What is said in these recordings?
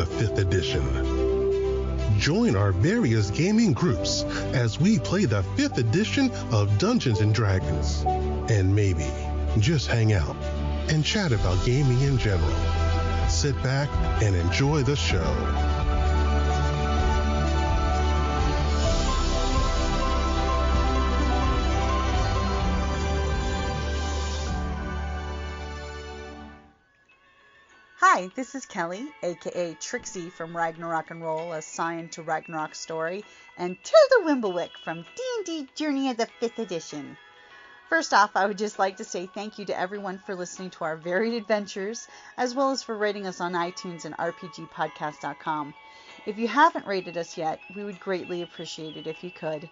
of the 5th edition. Join our various gaming groups as we play the 5th edition of Dungeons & Dragons. And maybe just hang out and chat about gaming in general. Sit back and enjoy the show. Hi, this is Kelly, aka Trixie from Ragnarok and Roll, assigned to Ragnarok Story, and Tilda Wimblewick from D&D Journey of the 5th Edition. First off, I would just like to say thank you to everyone for listening to our varied adventures, as well as for rating us on iTunes and RPGpodcast.com. If you haven't rated us yet, we would greatly appreciate it if you could.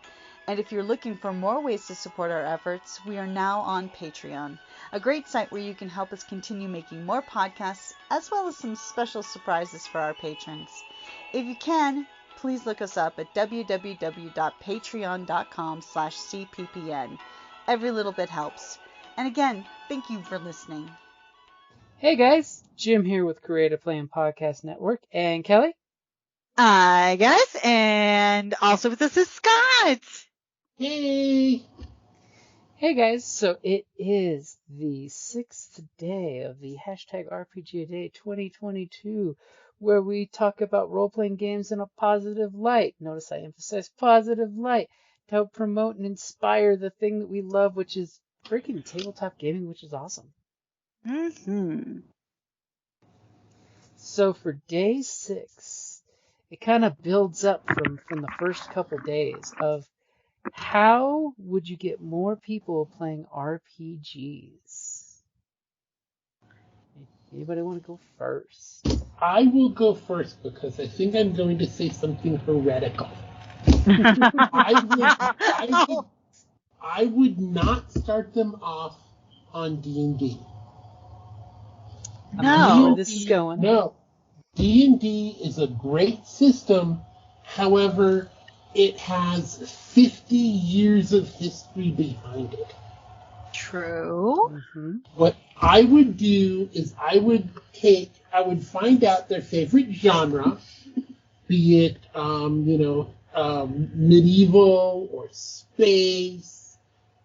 And if you're looking for more ways to support our efforts, we are now on Patreon, a great site where you can help us continue making more podcasts, as well as some special surprises for our patrons. If you can, please look us up at www.patreon.com/cppn. Every little bit helps. And again, thank you for listening. Hey guys, Jim here with Creative Playing Podcast Network, and Kelly? Hi guys, and also with us is Scott! Hey! Hey guys, so it is the 6th day of the hashtag RPGaDay2022, where we talk about role-playing games in a positive light. Notice I emphasize positive light to help promote and inspire the thing that we love, which is freaking tabletop gaming, which is awesome. Mm-hmm. So for day 6, it kind of builds up from the first couple days of how would you get more people playing RPGs? Anybody want to go first? I will go first because I think I'm going to say something heretical. I would not start them off on D&D. I don't know where this is going. No. D&D is a great system. However, it has 50 years of history behind it. True. Mm-hmm. What I would do is I would find out their favorite genre, be it, medieval or space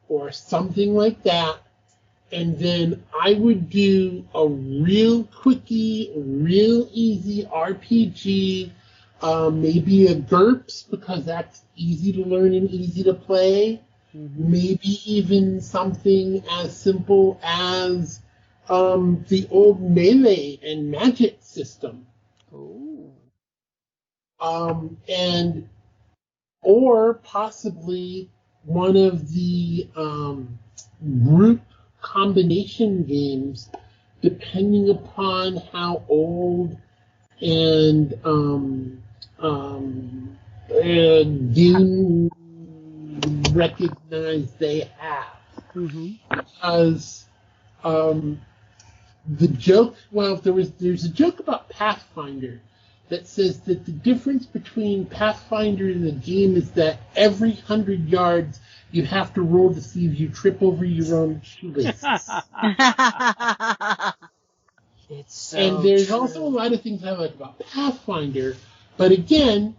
or something like that. And then I would do a real quickie, real easy RPG, maybe a GURPS, because that's easy to learn and easy to play. Mm-hmm. Maybe even something as simple as the old Melee and Magic system. Ooh. Or possibly one of the group combination games, depending upon how old and game recognized they have. Mm-hmm. Because the joke, there's a joke about Pathfinder that says that the difference between Pathfinder and the game is that every 100 yards you have to roll to see if you trip over your own shoelaces. It's so And there's true. also a lot of things I like about Pathfinder, but again,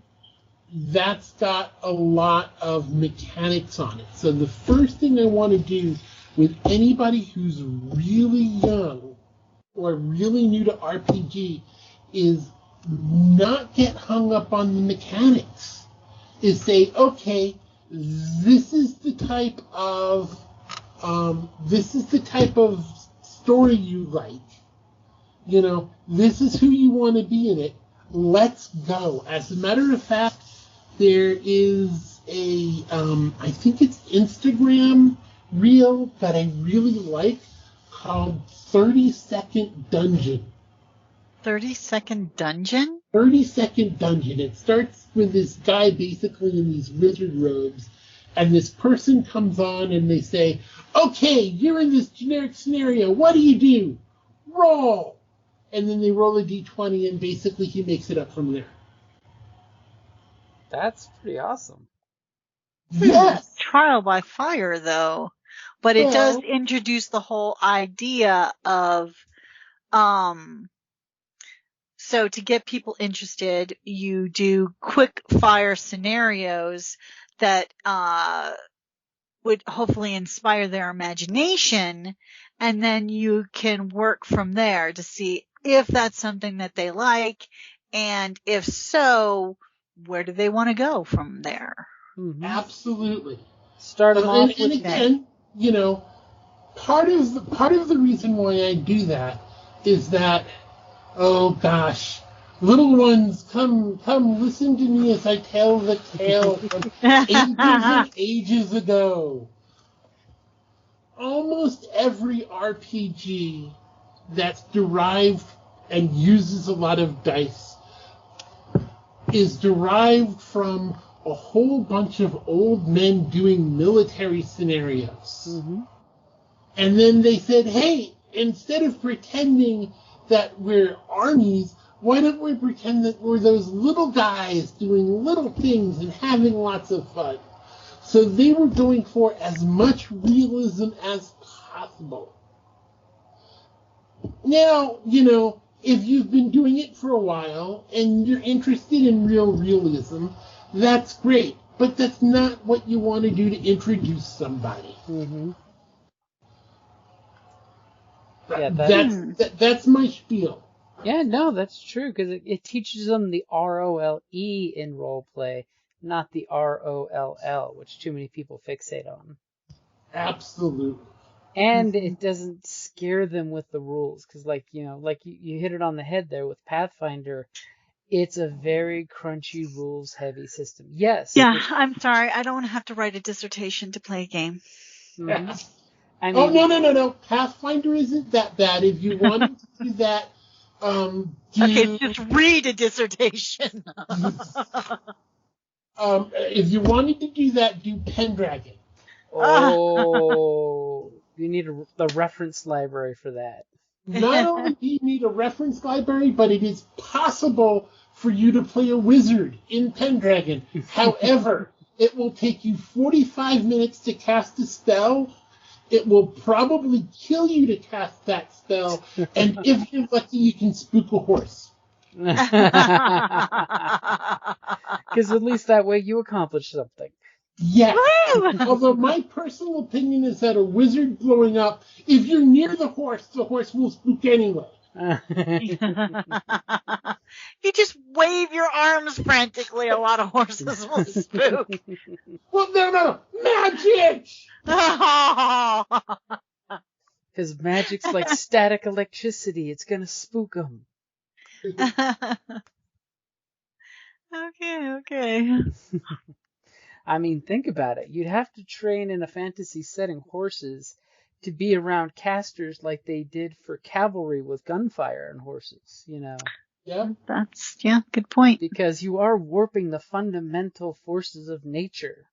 that's got a lot of mechanics on it. So the first thing I want to do with anybody who's really young or really new to RPG is not get hung up on the mechanics. Is say, okay, this is the type of story you like. You know, this is who you want to be in it. Let's go. As a matter of fact, there is a, I think it's Instagram reel that I really like called 30-Second Dungeon. 30-second dungeon? 30-Second Dungeon. It starts with this guy basically in these wizard robes, and this person comes on and they say, okay, you're in this generic scenario. What do? Roll! And then they roll a d20, and basically he makes it up from there. That's pretty awesome. Yes! Trial by fire, though. But it does introduce the whole idea of So to get people interested, you do quick fire scenarios that would hopefully inspire their imagination, and then you can work from there to see if that's something that they like, and if so, where do they want to go from there? Mm-hmm. Absolutely. Start them off and with again, part of the reason why I do that is that, oh gosh, little ones, come listen to me as I tell the tale from ages and ages ago. Almost every RPG that's derived and uses a lot of dice is derived from a whole bunch of old men doing military scenarios. Mm-hmm. And then they said, hey, instead of pretending that we're armies, why don't we pretend that we're those little guys doing little things and having lots of fun? So they were going for as much realism as possible. Now, if you've been doing it for a while and you're interested in real realism, that's great. But that's not what you want to do to introduce somebody. Mm-hmm. That's my spiel. Yeah, no, that's true, because it teaches them the ROLE in role play, not the ROLL, which too many people fixate on. Absolutely. And it doesn't scare them with the rules, because you hit it on the head there with Pathfinder. It's a very crunchy, rules-heavy system. Yes. Yeah, I'm sorry. I don't want to have to write a dissertation to play a game. Mm-hmm. I mean, oh, no. Pathfinder isn't that bad. If you wanted to do that, okay, just read a dissertation. If you wanted to do that, do Pendragon. Oh, you need the reference library for that. Not only do you need a reference library, but it is possible for you to play a wizard in Pendragon. However, it will take you 45 minutes to cast a spell. It will probably kill you to cast that spell. And if you're lucky, you can spook a horse. Because at least that way you accomplish something. Yes. Although my personal opinion is that a wizard blowing up, if you're near the horse will spook anyway. You just wave your arms frantically, a lot of horses will spook. Well, no. Magic! Because magic's like static electricity. It's going to spook them. Okay. I mean, think about it. You'd have to train in a fantasy setting horses to be around casters like they did for cavalry with gunfire and horses, Yeah. That's, good point. Because you are warping the fundamental forces of nature.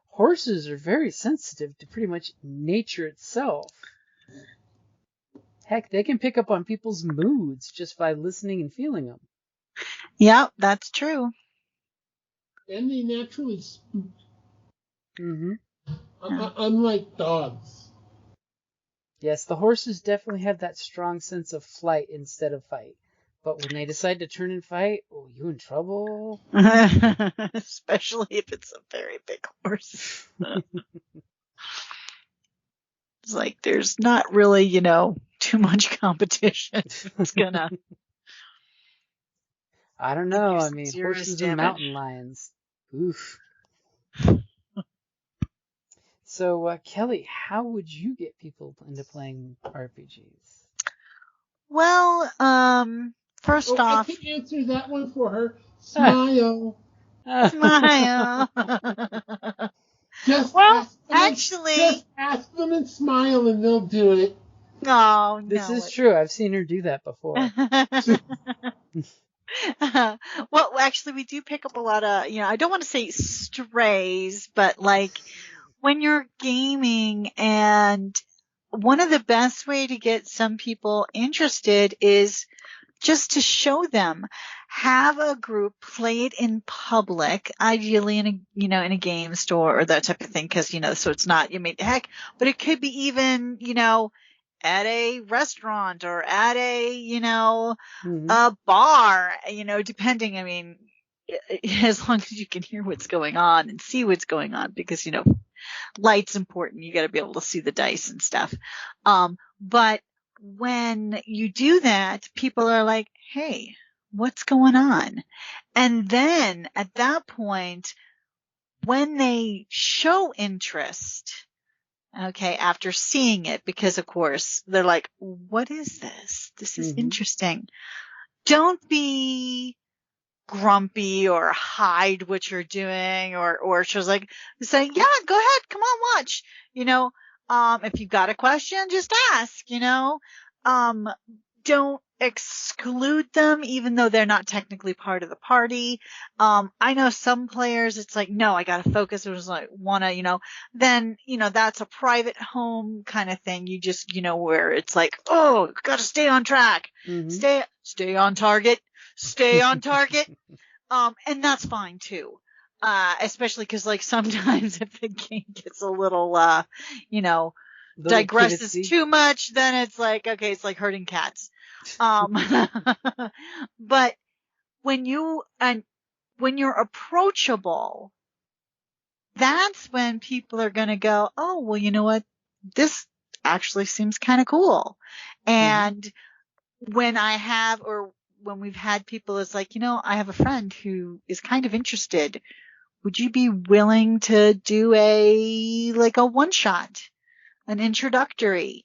Horses are very sensitive to pretty much nature itself. Heck, they can pick up on people's moods just by listening and feeling them. Yeah, that's true. And they naturally spook. Mm-hmm. Unlike dogs. Yes, the horses definitely have that strong sense of flight instead of fight. But when they decide to turn and fight, you in trouble. Especially if it's a very big horse. It's like there's not really, too much competition. It's gonna. I don't know. I mean, horses and mountain lions. Oof. So, Kelly, how would you get people into playing RPGs? Well, first off, I can answer that one for her. Smile. Smile. Just ask them and smile, and they'll do it. Oh, no. This is true. I've seen her do that before. Well, actually, we do pick up a lot of, I don't want to say strays, but when you're gaming, and one of the best way to get some people interested is just to show them. Have a group play it in public, ideally in a game store or that type of thing, because so it's not but it could be even at a restaurant or at a, Mm-hmm. a bar, depending, I mean, as long as you can hear what's going on and see what's going on, because, light's important. You got to be able to see the dice and stuff. But when you do that, people are like, hey, what's going on? And then at that point, when they show interest, okay, after seeing it, because of course they're like, what is this? This is interesting. Don't be grumpy or hide what you're doing, or she's like saying, yeah, go ahead, come on, watch. If you've got a question, just ask. Don't exclude them, even though they're not technically part of the party. I know some players, it's like, no, I gotta focus. It was like, then, that's a private home kind of thing. You just, where it's like, oh, gotta stay on track, stay on target, stay on target. And that's fine too. Especially cause like sometimes if the game gets a little, digresses too much, then it's like, okay, it's like herding cats. But when you're approachable, that's when people are going to go, oh, well, you know what? This actually seems kind of cool. And when we've had people, it's like, I have a friend who is kind of interested. Would you be willing to do a one shot, an introductory?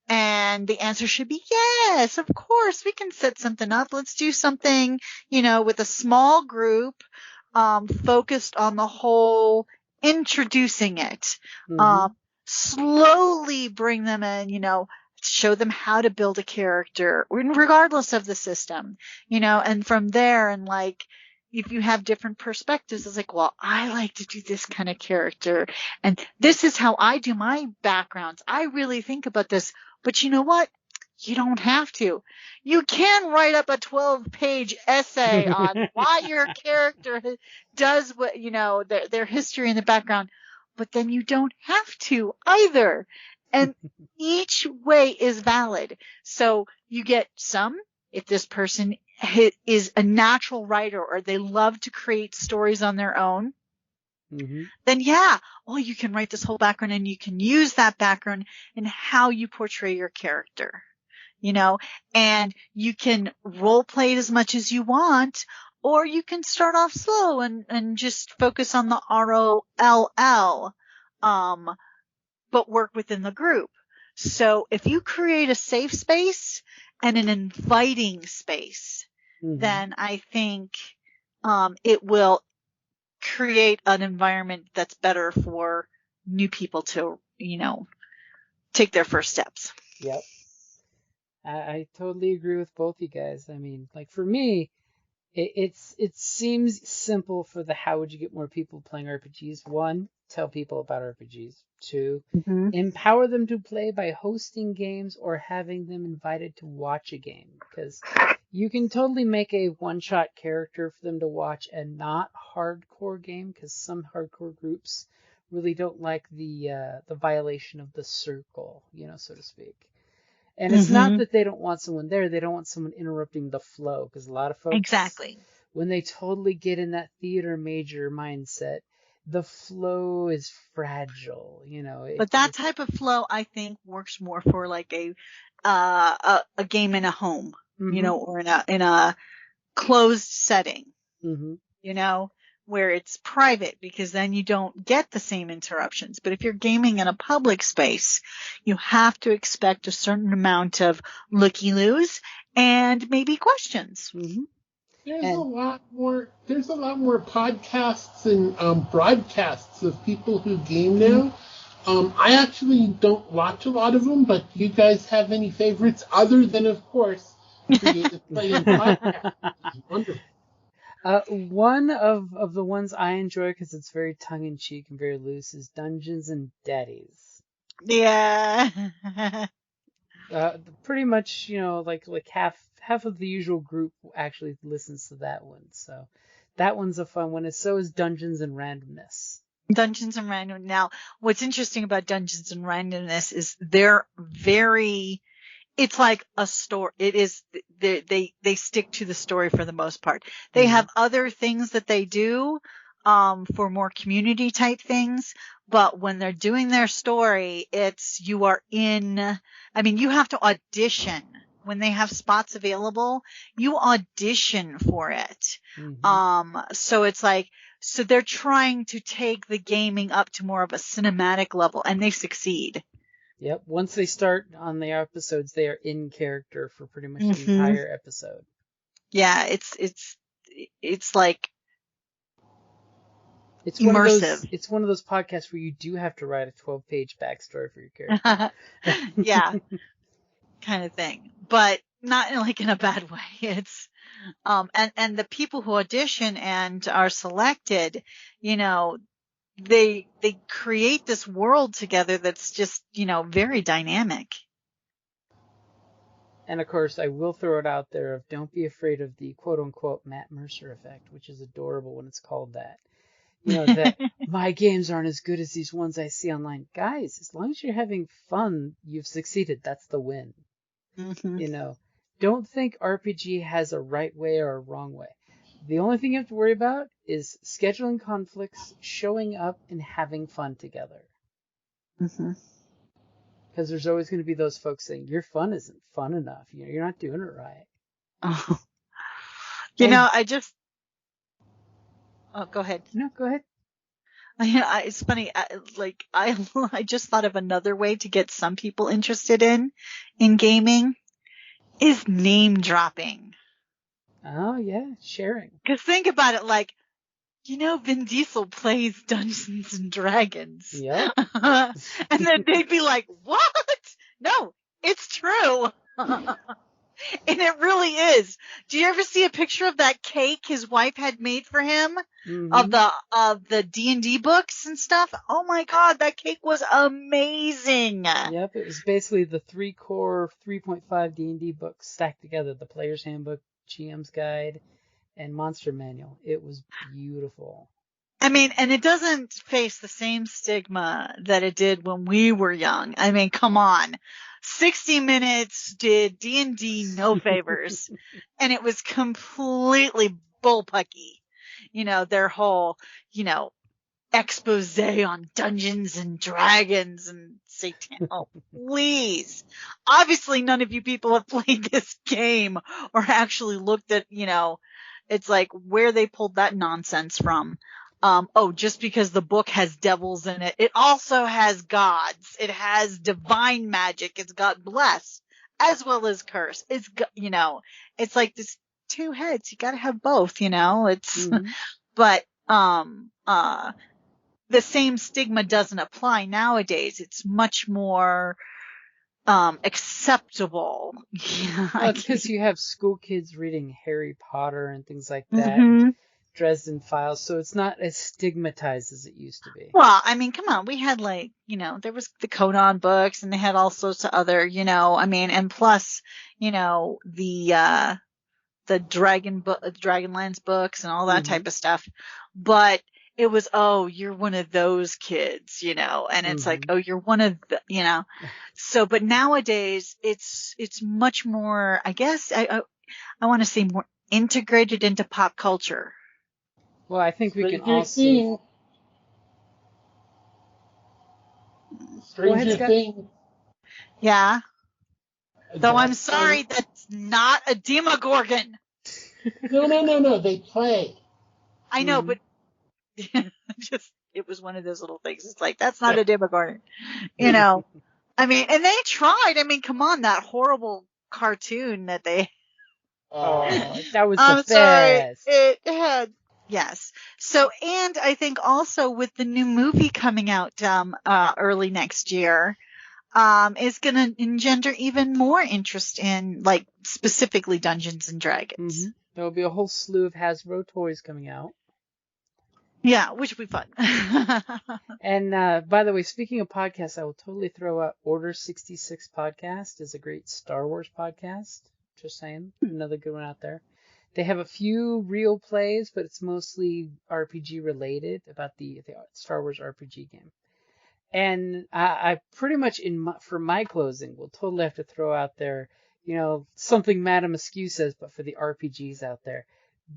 And the answer should be yes, of course, we can set something up. Let's do something, with a small group, focused on the whole introducing it, slowly bring them in, show them how to build a character regardless of the system, and from there, and if you have different perspectives, it's like, well, I like to do this kind of character, and this is how I do my backgrounds. I really think about this, but you know what? You don't have to. You can write up a 12-page essay on why your character does what, their history in the background, but then you don't have to either. And each way is valid. So you get some, if this person is a natural writer or they love to create stories on their own, then you can write this whole background and you can use that background in how you portray your character, and you can role play it as much as you want, or you can start off slow and just focus on the ROLL, but work within the group. So if you create a safe space and an inviting space, then I think it will create an environment that's better for new people to, take their first steps. Yep. I totally agree with both you guys. I mean, for me, it seems simple for the how would you get more people playing RPGs. 1, tell people about RPGs. 2, empower them to play by hosting games or having them invited to watch a game, because you can totally make a one-shot character for them to watch and not hardcore game, because some hardcore groups really don't like the violation of the circle, so to speak. And it's not that they don't want someone there, they don't want someone interrupting the flow, because a lot of folks, when they totally get in that theater major mindset, the flow is fragile, But that type of flow, I think, works more for a game in a home, or in a closed setting, where it's private, because then you don't get the same interruptions. But if you're gaming in a public space, you have to expect a certain amount of looky-loos and maybe questions. There's a lot more podcasts and broadcasts of people who game now. I actually don't watch a lot of them, but do you guys have any favorites other than, of course, Creative Playing Podcast? Wonderful. One of the ones I enjoy, because it's very tongue-in-cheek and very loose, is Dungeons and Daddies. Yeah. Pretty much, like half of the usual group actually listens to that one. So that one's a fun one. So is Dungeons and Randomness. Dungeons and Random. Now, what's interesting about Dungeons and Randomness is they're very, it's like a story. It is, they stick to the story for the most part. They have other things that they do, for more community type things. But when they're doing their story, you have to audition. When they have spots available, you audition for it. So it's like, so they're trying to take the gaming up to more of a cinematic level, and they succeed. Yep. Once they start on the episodes, they are in character for pretty much the entire episode. Yeah, it's like it's immersive. It's one of those podcasts where you do have to write a 12-page backstory for your character. Yeah, kind of thing, but not in a bad way. It's and the people who audition and are selected, they create this world together that's just, very dynamic. And of course, I will throw it out there of don't be afraid of the quote-unquote Matt Mercer effect, which is adorable when it's called that. That my games aren't as good as these ones I see online. Guys, as long as you're having fun, you've succeeded. That's the win. Don't think RPG has a right way or a wrong way. The only thing you have to worry about is scheduling conflicts, showing up, and having fun together. Because there's always going to be those folks saying, your fun isn't fun enough. You're not doing it right. Oh. Go ahead. No, go ahead. It's funny. I just thought of another way to get some people interested in gaming is name dropping. Oh, yeah, sharing. Because think about it, Vin Diesel plays Dungeons and Dragons. Yep. And then they'd be like, what? No, it's true. And it really is. Do you ever see a picture of that cake his wife had made for him of the D&D books and stuff? Oh my God, that cake was amazing. Yep, it was basically the 3 core 3.5 D&D books stacked together, the Player's Handbook, GM's Guide, and Monster Manual. It was beautiful. And it doesn't face the same stigma that it did when we were young. Come on. 60 Minutes did D&D no favors. And it was completely bullpucky. Their whole, expose on Dungeons and Dragons and Satan. Oh, please. Obviously, none of you people have played this game or actually looked at, it's like where they pulled that nonsense from. Just because the book has devils in it, it also has gods. It has divine magic. It's got bless as well as curse. It's, it's like this 2 heads. You got to have both, it's, but, the same stigma doesn't apply nowadays. It's much more, acceptable. Well, it's because you have school kids reading Harry Potter and things like that. Dresden Files, so it's not as stigmatized as it used to be. Well, come on, we had there was the Conan books, and they had all sorts of other, and plus, the Dragonlance books and all that type of stuff. But it was, you're one of those kids, and it's like, you're one of the, So, but nowadays it's much more, I guess, I want to say more integrated into pop culture. Well, I think we can also... Stranger Things. Yeah. Though I'm sorry, that's not a Demogorgon. No. They play. I know, but it was one of those little things. It's like, that's not a Demogorgon. And they tried. Come on, that horrible cartoon that they... Oh, that was the I'm best. sorry. It had... Yes. So, and I think also with the new movie coming out early next year, is going to engender even more interest in, specifically Dungeons and Dragons. There will be a whole slew of Hasbro toys coming out. Yeah, which will be fun. And by the way, speaking of podcasts, I will totally throw out Order 66 podcast is a great Star Wars podcast. Just saying, another good one out there. They have a few real plays, but it's mostly RPG related about the Star Wars RPG game. And I pretty much for my closing will totally have to throw out there, something Madame Askew says, but for the RPGs out there,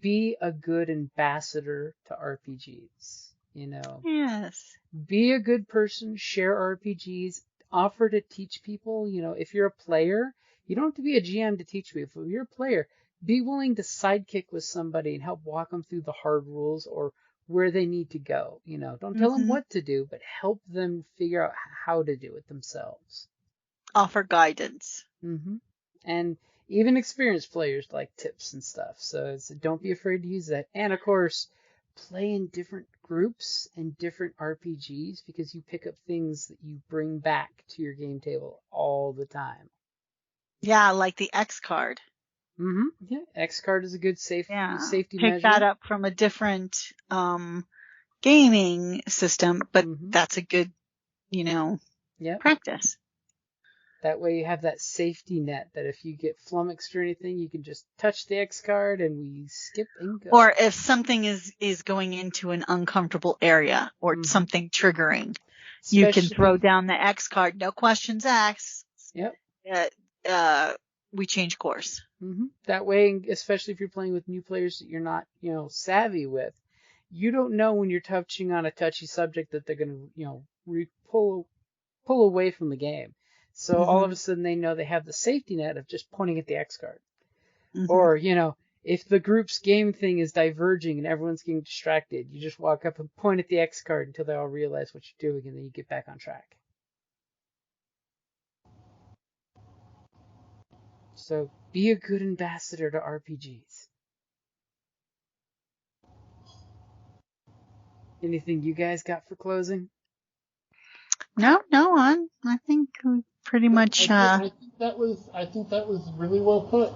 be a good ambassador to RPGs. Yes. Be a good person, share RPGs, offer to teach people. If you're a player, you don't have to be a GM to teach people. If you're a player, be willing to sidekick with somebody and help walk them through the hard rules or where they need to go. Don't tell them what to do, but help them figure out how to do it themselves. Offer guidance. And even experienced players like tips and stuff. So don't be afraid to use that. And of course, play in different groups and different RPGs because you pick up things that you bring back to your game table all the time. Yeah, like the X card. Yeah, X card is a good safety Pick measure. Pick that up from a different gaming system, but that's a good, practice. That way you have that safety net that if you get flummoxed or anything, you can just touch the X card and we skip and go. Or if something is going into an uncomfortable area or something triggering, you can throw down the X card. No questions asked. Yep. We change course. That way, especially if you're playing with new players that you're not, savvy with, you don't know when you're touching on a touchy subject that they're going to, pull away from the game. So all of a sudden they know they have the safety net of just pointing at the X card. Or, if the group's game thing is diverging and everyone's getting distracted, you just walk up and point at the X card until they all realize what you're doing and then you get back on track. So be a good ambassador to RPGs. Anything you guys got for closing? No, I think we pretty much. I think that was really well put.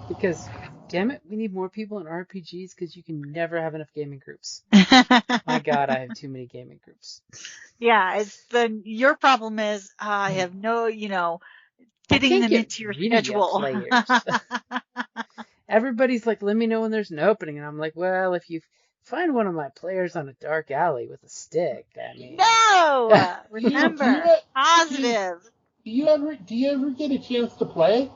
Because, damn it, we need more people in RPGs because you can never have enough gaming groups. My God, I have too many gaming groups. Yeah, your problem is I have no, fitting them into your schedule. Everybody's like, let me know when there's an opening, and I'm like, well, if you find one of my players on a dark alley with a stick, I mean. No, remember, positive. Do you ever get a chance to play?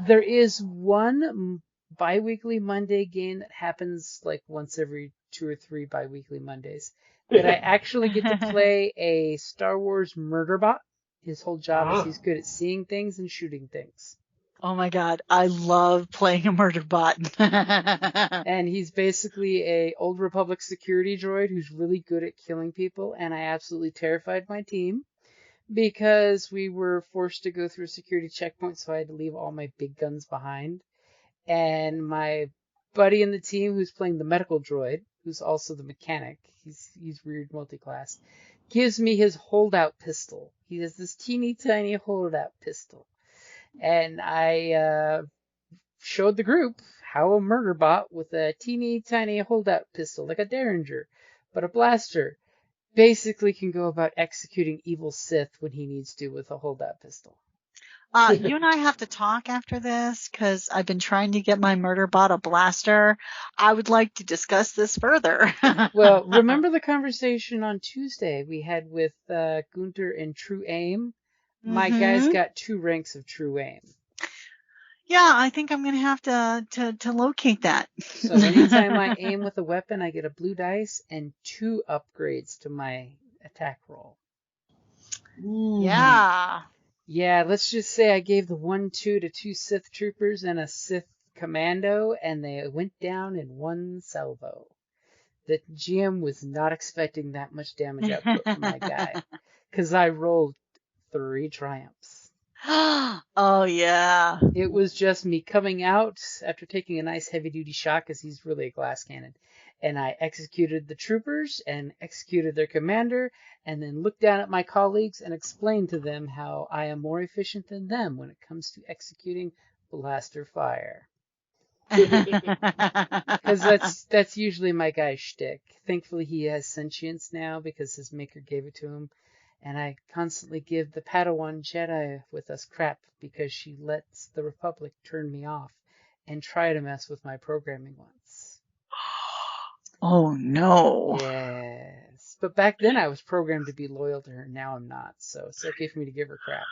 There is one bi-weekly Monday game that happens like once every 2 or 3 bi-weekly Mondays. But I actually get to play a Star Wars murder bot. His whole job is he's good at seeing things and shooting things. Oh my God, I love playing a murder bot. And he's basically a Old Republic security droid who's really good at killing people, and I absolutely terrified my team because we were forced to go through a security checkpoint, so I had to leave all my big guns behind. And my buddy in the team who's playing the medical droid, who's also the mechanic, he's weird multi-class, gives me his holdout pistol. He has this teeny tiny holdout pistol. And I showed the group how a murder bot with a teeny tiny holdout pistol, like a Derringer, but a blaster, basically can go about executing evil Sith when he needs to with a holdout pistol. You and I have to talk after this because I've been trying to get my murder bot a blaster. I would like to discuss this further. Well, remember the conversation on Tuesday we had with Gunter and True Aim? My guys got 2 ranks of True Aim. Yeah, I think I'm going to have to locate that. So anytime I aim with a weapon, I get a blue dice and 2 upgrades to my attack roll. Yeah. Yeah, let's just say I gave the 1/2 to 2 Sith troopers and a Sith commando, and they went down in one salvo. The GM was not expecting that much damage output from my guy, because I rolled 3 triumphs. Oh, yeah. It was just me coming out after taking a nice heavy-duty shot, because he's really a glass cannon. And I executed the troopers and executed their commander, and then looked down at my colleagues and explained to them how I am more efficient than them when it comes to executing blaster fire. Because that's usually my guy's shtick. Thankfully, he has sentience now because his maker gave it to him. And I constantly give the Padawan Jedi with us crap because she lets the Republic turn me off and try to mess with my programming once. Oh no. Yes. But back then I was programmed to be loyal to her. Now I'm not. So it's okay for me to give her crap.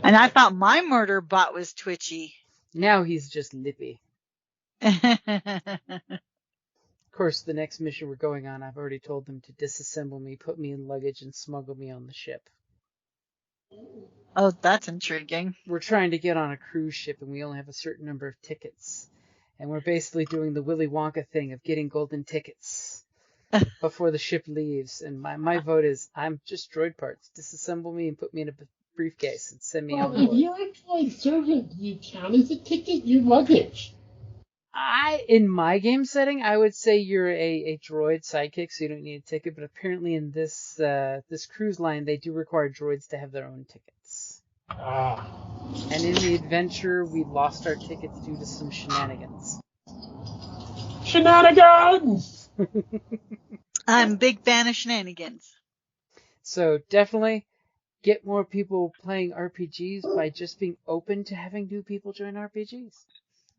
And I thought my murder bot was twitchy. Now he's just lippy. Of course, the next mission we're going on, I've already told them to disassemble me, put me in luggage, and smuggle me on the ship. Oh, that's intriguing. We're trying to get on a cruise ship, and we only have a certain number of tickets. And we're basically doing the Willy Wonka thing of getting golden tickets before the ship leaves. And my vote is, I'm just droid parts. Disassemble me and put me in a briefcase and send me on board. If you're a droid servant, you count as a ticket, your luggage. In my game setting, I would say you're a droid sidekick, so you don't need a ticket. But apparently in this cruise line, they do require droids to have their own tickets. And in the adventure, we lost our tickets due to some shenanigans. Shenanigans! I'm a big fan of shenanigans. So definitely get more people playing RPGs by just being open to having new people join RPGs.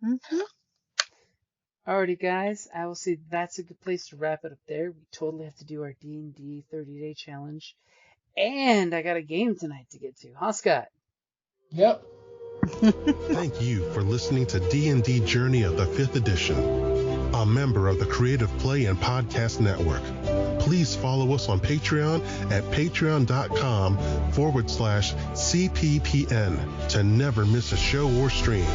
Mm-hmm. Alrighty, guys. I will say that's a good place to wrap it up there. We totally have to do our D&D 30-day challenge. And I got a game tonight to get to. Huh, Scott? Yep. Thank you for listening to D&D Journey of the 5th Edition, a member of the Creative Play and Podcast Network. Please follow us on Patreon at patreon.com/CPPN to never miss a show or stream.